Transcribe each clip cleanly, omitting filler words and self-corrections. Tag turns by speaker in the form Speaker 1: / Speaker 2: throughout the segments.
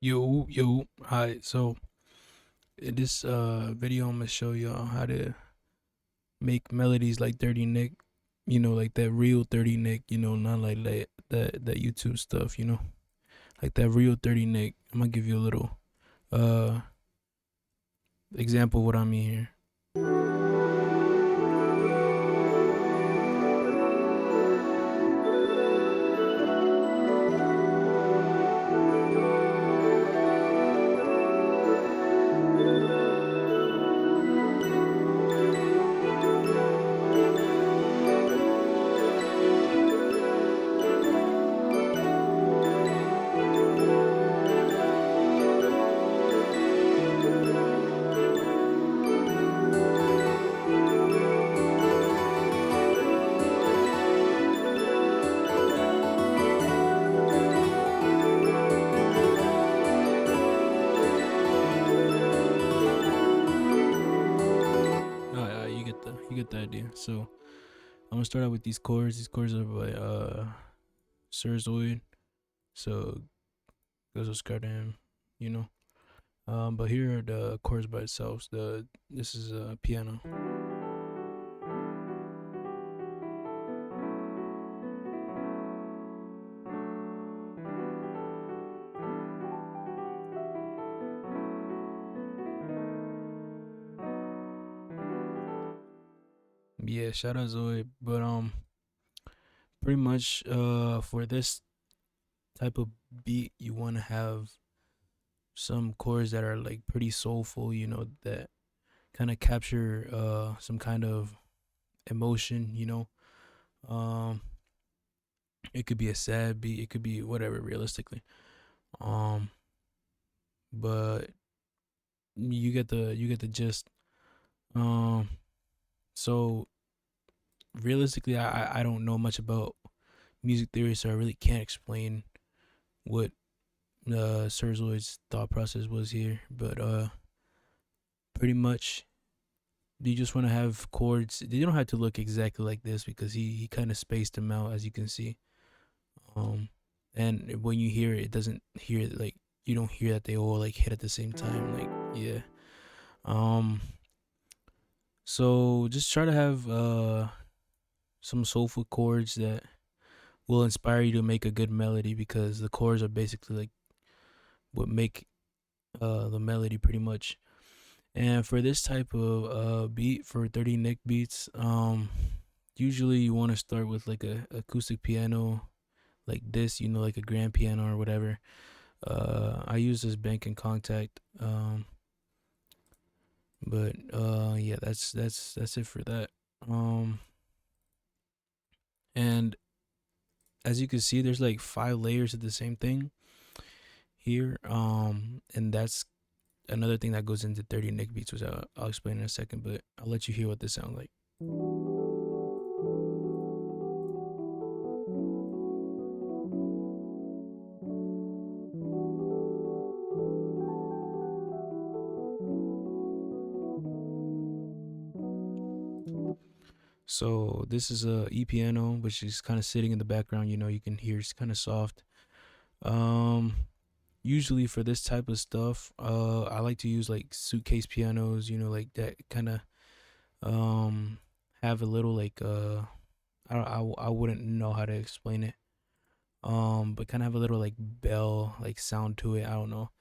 Speaker 1: Hi. So in this video, I'm gonna show y'all how to make melodies like 30nickk. Like that real 30nickk. Not like that YouTube stuff. Like that real 30nickk. I'm gonna give you a little uh example of what I mean here. You get the idea. So I'm gonna start out with these chords. These chords are by Surzoid. So goes with Scardam, you know. But here are the chords by itself. This is a piano. Yeah, shout out Zoe. But pretty much for this type of beat, you want to have some chords that are like pretty soulful, that kind of capture some kind of emotion. Um it could be a sad beat, it could be whatever realistically. Um but you get the gist. Um so realistically, I don't know much about music theory, so I really can't explain what Surzoid's thought process was here. But pretty much you just want to have chords. They don't have to look exactly like this because he kind of spaced them out, as you can see. Um, and when you hear it, it doesn't hear like you don't hear that they all like hit at the same time. Like yeah. Um. So just try to have some soulful chords that will inspire you to make a good melody, because the chords are basically like what make the melody pretty much. And for this type of beat, for 30nickk beats, usually you want to start with like a acoustic piano like this, like a grand piano or whatever. I use this Bank and Contact. But yeah, that's it for that. Um, and as you can see, there's like 5 layers of the same thing here. And that's another thing that goes into 30nickk beats, which I'll explain in a second. But I'll let you hear what this sounds like. So this is a E piano, which is kind of sitting in the background. You can hear it's kind of soft. Um, Usually for this type of stuff, I like to use like suitcase pianos. Like that kind of have a little like I wouldn't know how to explain it. But kind of have a little like bell like sound to it. I don't know.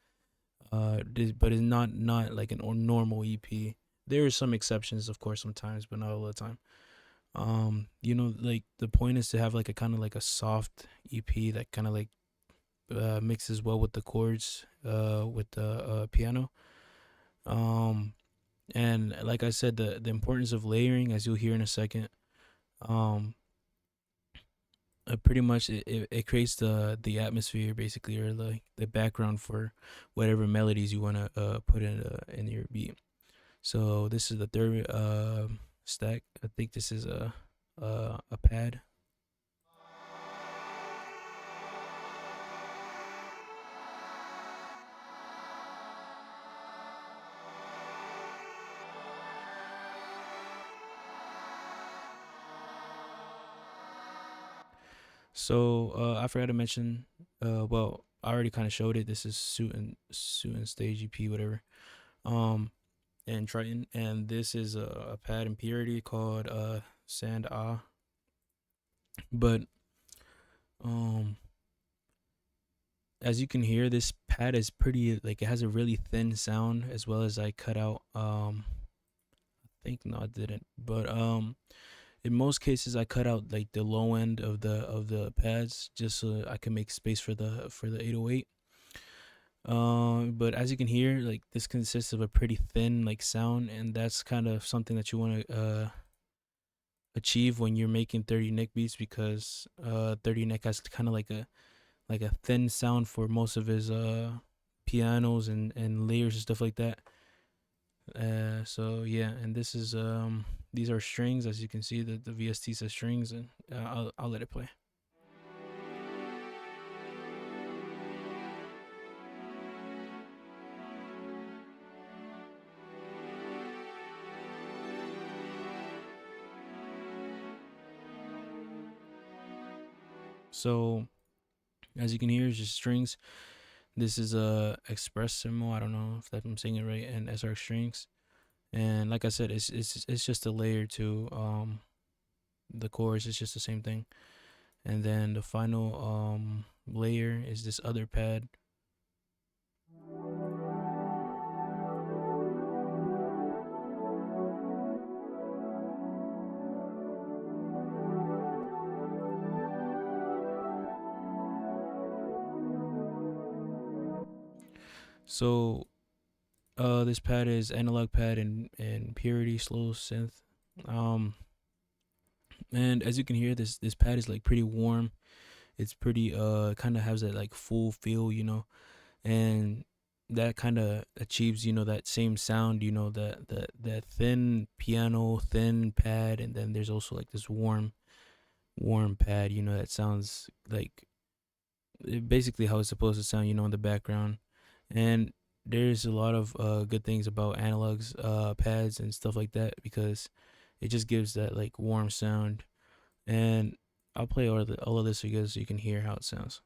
Speaker 1: But it's not like an normal EP. There are some exceptions, of course, sometimes, but not all the time. Like the point is to have like a kind of like a soft EP that kind of like mixes well with the chords with the piano. um and like I said, the importance of layering, as you'll hear in a second. um Pretty much it creates the atmosphere basically, or like the background for whatever melodies you want to put in your beat. So this is the third stack. I think this is a pad. So I forgot to mention. Well, I already kind of showed it. This is suit and stage EP, whatever. Um, and Triton, and this is a pad in Purity called Sand Ah. But um, as you can hear, this pad is pretty, like, it has a really thin sound, as well as I cut out I think, no, I didn't, but in most cases I cut out like the low end of the pads, just so I can make space for the 808. But as you can hear, like, this consists of a pretty thin like sound, and that's kind of something that you want to achieve when you're making 30nickk beats, because 30nickk has kind of like a thin sound for most of his pianos and layers and stuff like that. So yeah, and this is these are strings. As you can see, the VST says strings, and I'll let it play. So as you can hear, it's just strings. This is a Expressimo. I don't know if I'm saying it right, and SR strings. And like I said, it's just a layer to the chorus. It's just the same thing. And then the final layer is this other pad. So this pad is analog pad and Purity slow synth. Um and as you can hear, this pad is like pretty warm. It's pretty kind of has that like full feel, and that kind of achieves, that same sound, that thin piano, thin pad, and then there's also like this warm pad, that sounds like basically how it's supposed to sound, in the background. And there's a lot of good things about analogs, pads and stuff like that, because it just gives that like warm sound. And I'll play all of this for you guys so you can hear how it sounds.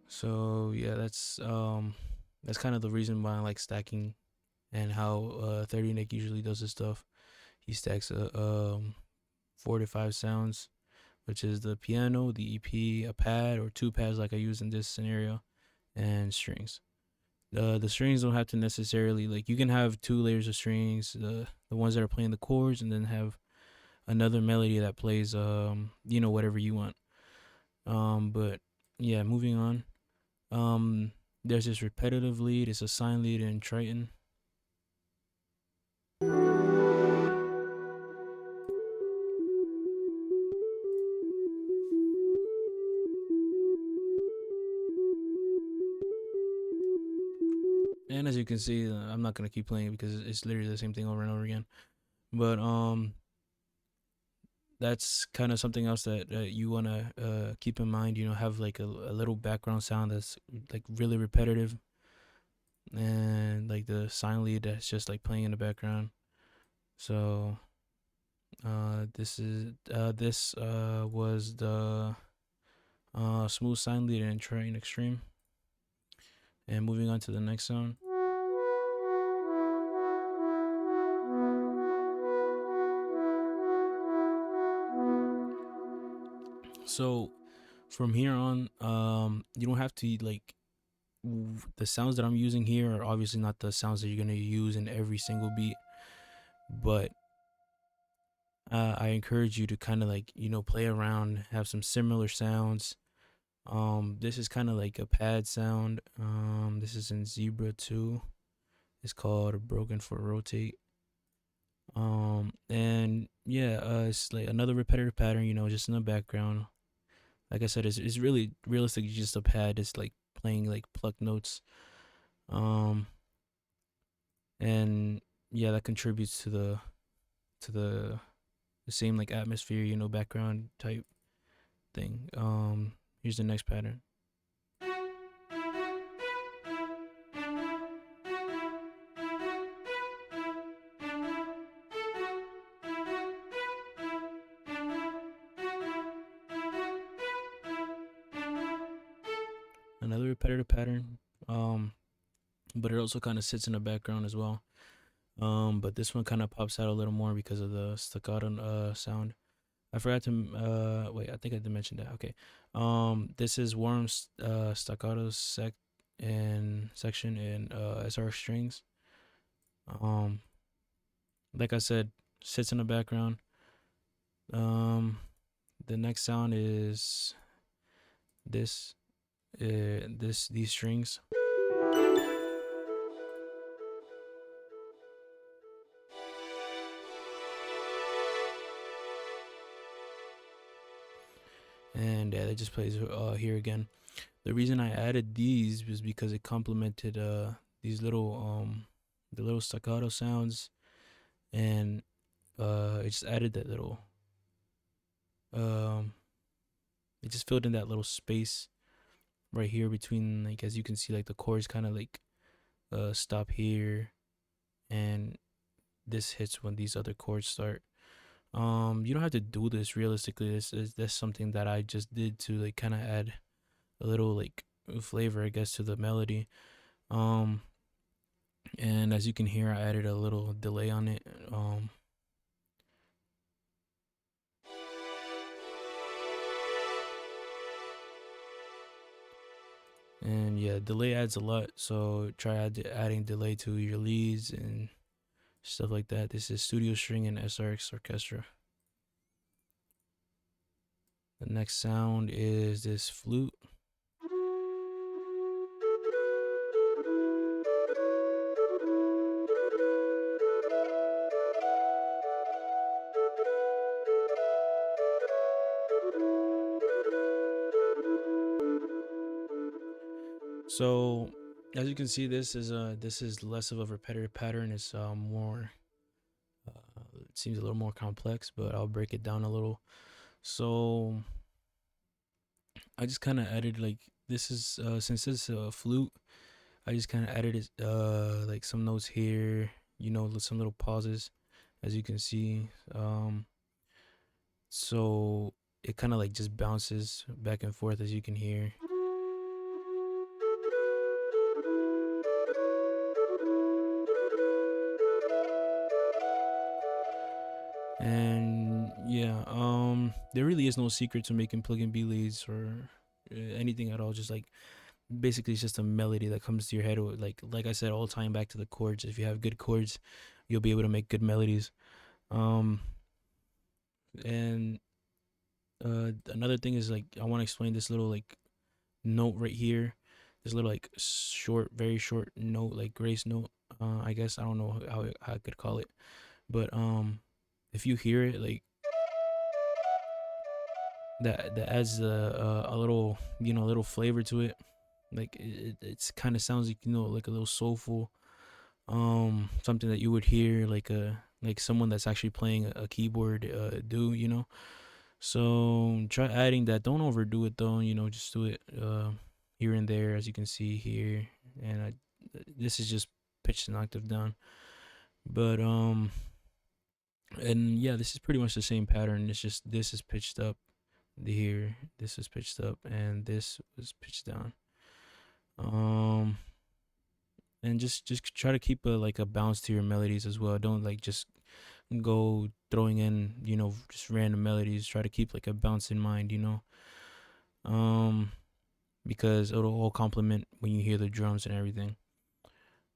Speaker 1: So yeah, that's kind of the reason why I like stacking, and how 30nickk usually does this stuff. He stacks 4 to 5 sounds, which is the piano, the EP, a pad or two pads like I use in this scenario, and strings. The strings don't have to necessarily, like, you can have 2 layers of strings, the ones that are playing the chords, and then have another melody that plays whatever you want. But yeah, moving on. There's this repetitive lead. It's a sine lead in Triton. And as you can see, I'm not gonna keep playing because it's literally the same thing over and over again. But that's kind of something else that you wanna keep in mind. Have like a little background sound that's like really repetitive, and like the sine lead that's just like playing in the background. So this was the smooth sine lead in Triton Extreme. And moving on to the next sound. So from here on, you don't have to like the sounds that I'm using here are obviously not the sounds that you're gonna use in every single beat, but I encourage you to kind of like play around, have some similar sounds. This is kind of like a pad sound. This is in Zebra 2. It's called Broken for Rotate. And yeah, it's like another repetitive pattern, just in the background. Like I said, it's really realistic, just a pad. It's like playing like pluck notes. Um, and yeah, that contributes to the same like atmosphere, background type thing. Here's the next pattern. repetitive pattern. But it also kind of sits in the background as well. But this one kind of pops out a little more because of the staccato sound. I forgot to wait. I think I did mention that. Okay. This is Worm's staccato section in SR strings. Um, like I said, sits in the background. The next sound is this. These strings. And yeah, that just plays here again. The reason I added these was because it complemented these little the little staccato sounds, and it just added that little um it just filled in that little space right here between, like, as you can see, like the chords kind of like stop here, and this hits when these other chords start. You don't have to do this realistically. This is that's something that I just did to like kind of add a little like flavor, I guess, to the melody. Um, and as you can hear, I added a little delay on it. And yeah, delay adds a lot. So try adding delay to your leads and stuff like that. This is studio string and SRX orchestra. The next sound is this flute. So as you can see, this is less of a repetitive pattern. It's more it seems a little more complex, but I'll break it down a little. So I just kind of added, like, this is since this is a flute, I just kind of added it like some notes here, some little pauses, as you can see. So it kind of like just bounces back and forth, as you can hear. And yeah, there really is no secret to making plug-in B leads or anything at all. Just like basically it's just a melody that comes to your head. Like I said, all tying back to the chords. If you have good chords, you'll be able to make good melodies. Um, and another thing is, like, I want to explain this little like note right here. This little like short, very short note, like grace note. I guess I don't know how I could call it, but if you hear it, like, that adds a little, a little flavor to it. Like it's kind of sounds like, like a little soulful, something that you would hear like someone that's actually playing a keyboard do, so try adding that. Don't overdo it though, just do it here and there, as you can see here. And this is just pitched an octave down, but and yeah, this is pretty much the same pattern. It's just this is pitched up here, this is pitched up, and this was pitched down. And just try to keep a bounce to your melodies as well. Don't like just go throwing in, just random melodies. Try to keep like a bounce in mind, um because it'll all complement when you hear the drums and everything.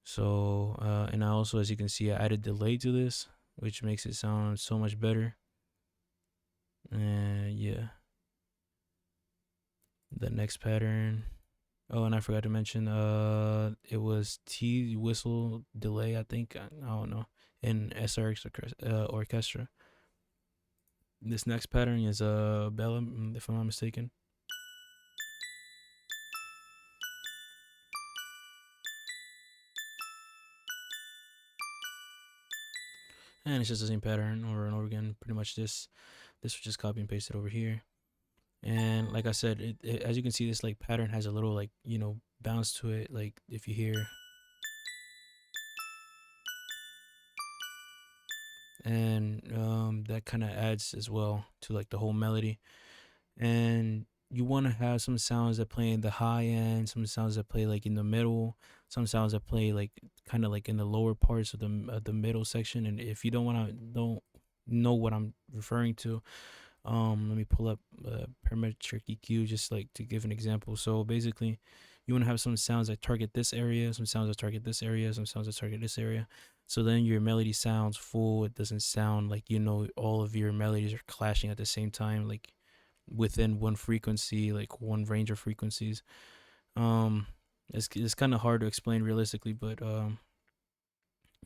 Speaker 1: So and I also, as you can see, I added delay to this, which makes it sound so much better. And yeah, the next pattern. Oh, and I forgot to mention, it was T whistle delay, I think. I don't know, in SRX orchestra. This next pattern is Bella, if I'm not mistaken. And it's just the same pattern over and over again. Pretty much this was just copy and pasted over here. And like I said, as you can see, this like pattern has a little like, bounce to it. Like if you hear, and that kind of adds as well to like the whole melody. And you want to have some sounds that play in the high end, some sounds that play like in the middle, some sounds that play like kind of like in the lower parts of the middle section. And if you don't know what I'm referring to, let me pull up parametric EQ just like to give an example. So basically, you want to have some sounds that target this area, some sounds that target this area, some sounds that target this area. So then your melody sounds full. It doesn't sound like, you know, all of your melodies are clashing at the same time, like within one frequency, like one range of frequencies. Um, it's kind of hard to explain realistically, but you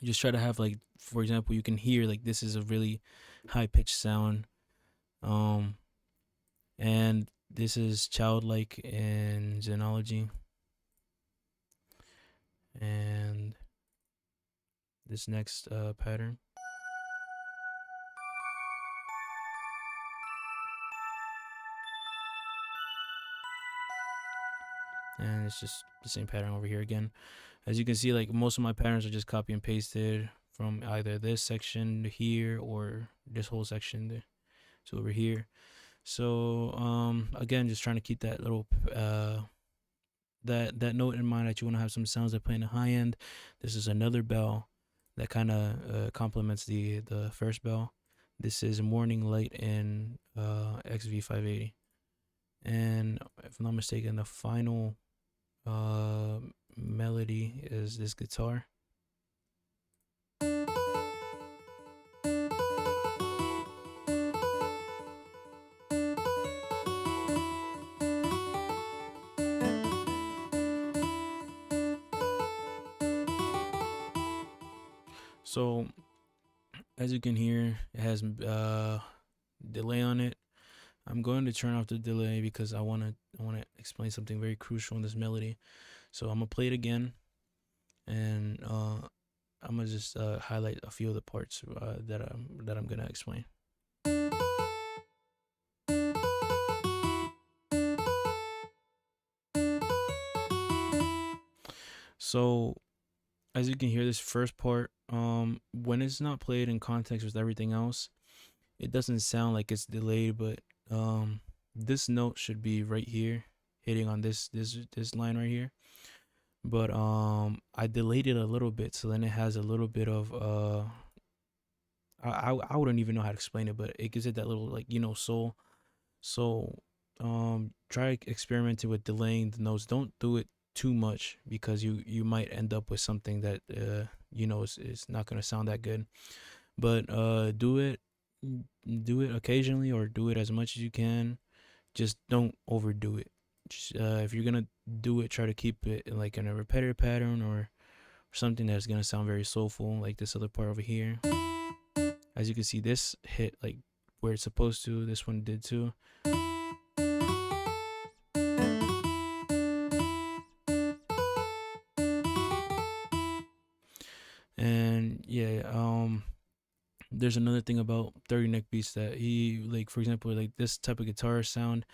Speaker 1: just try to have like, for example, you can hear like this is a really high pitched sound. Um, and this is childlike in xenology, and this next pattern, and it's just the same pattern over here again. As you can see, like most of my patterns are just copy and pasted from either this section to here or this whole section to over here. So again, just trying to keep that little that note in mind, that you want to have some sounds that play in the high end. This is another bell that kind of complements the first bell. This is Morning Light in XV580, and if I'm not mistaken, the final melody is this guitar. So as you can hear, it has delay on it. I'm going to turn off the delay because I want to explain something very crucial in this melody. So I'm gonna play it again, and I'm gonna just highlight a few of the parts that I'm gonna explain. So as you can hear, this first part, when it's not played in context with everything else, it doesn't sound like it's delayed, but this note should be right here, hitting on this line right here. But I delayed it a little bit, so then it has a little bit of I wouldn't even know how to explain it, but it gives it that little, like, you know, soul. So try experimenting with delaying the notes. Don't do it too much because you might end up with something that you know is not gonna sound that good. But do it occasionally, or do it as much as you can. Just don't overdo it. Just, if you're gonna do it, try to keep it like in a repetitive pattern, or something that's gonna sound very soulful, like this other part over here. As you can see, this hit like where it's supposed to. This one did too. And yeah, there's another thing about 30nickk beats that he, like, for example, like this type of guitar sound,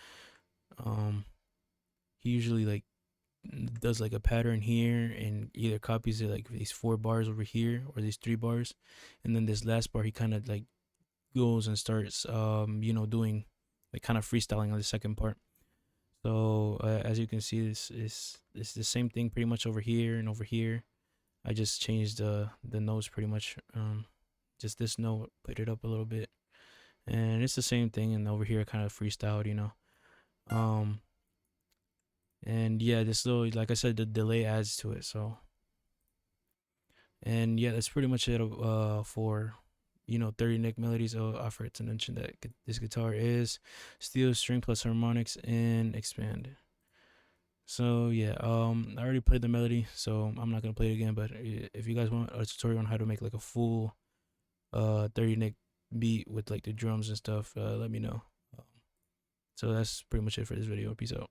Speaker 1: he usually like does like a pattern here and either copies it like these 4 bars over here or these 3 bars, and then this last bar he kind of like goes and starts you know, doing like kind of freestyling on the second part. So as you can see, this is the same thing pretty much over here and over here. I just changed the notes pretty much. Just this note, put it up a little bit, and it's the same thing. And over here, kind of freestyled, you know. And yeah, this little, like I said, the delay adds to it. So, and yeah, that's pretty much it for, you know, 30nickk melodies. I forgot to mention that this guitar is steel string plus harmonics and expand. So yeah, I already played the melody, so I'm not gonna play it again. But if you guys want a tutorial on how to make like a full 30nickk beat with like the drums and stuff, let me know. So that's pretty much it for this video. Peace out.